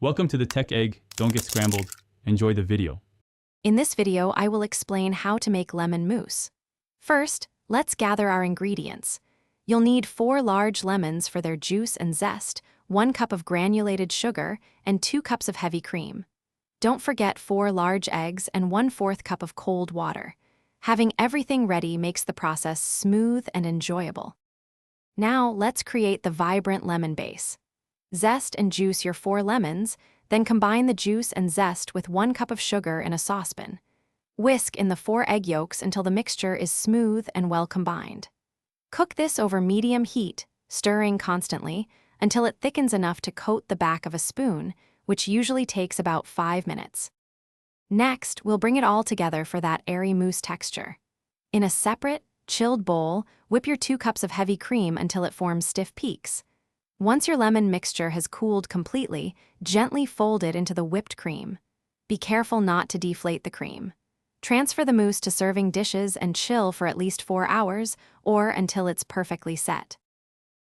Welcome to the Tech Egg. Don't get scrambled. Enjoy the video. In this video, I will explain how to make lemon mousse. First, let's gather our ingredients. You'll need 4 large lemons for their juice and zest, 1 cup of granulated sugar, and 2 cups of heavy cream. Don't forget 4 large eggs and 1/4 cup of cold water. Having everything ready makes the process smooth and enjoyable. Now, let's create the vibrant lemon base. Zest and juice your 4 lemons, then combine the juice and zest with 1 cup of sugar in a saucepan. Whisk in the 4 egg yolks until the mixture is smooth and well combined. Cook this over medium heat, stirring constantly, until it thickens enough to coat the back of a spoon, which usually takes about 5 minutes. Next, we'll bring it all together for that airy mousse texture. In a separate, chilled bowl, whip your 2 cups of heavy cream until it forms stiff peaks. Once your lemon mixture has cooled completely, gently fold it into the whipped cream. Be careful not to deflate the cream. Transfer the mousse to serving dishes and chill for at least 4 hours, or until it's perfectly set.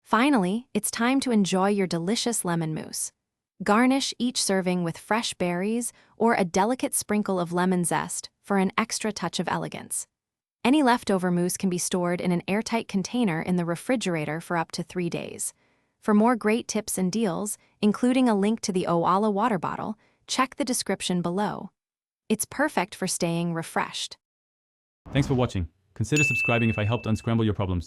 Finally, it's time to enjoy your delicious lemon mousse. Garnish each serving with fresh berries or a delicate sprinkle of lemon zest for an extra touch of elegance. Any leftover mousse can be stored in an airtight container in the refrigerator for up to 3 days. For more great tips and deals, including a link to the Oala water bottle, check the description below. It's perfect for staying refreshed. Thanks for watching. Consider subscribing if I helped unscramble your problems.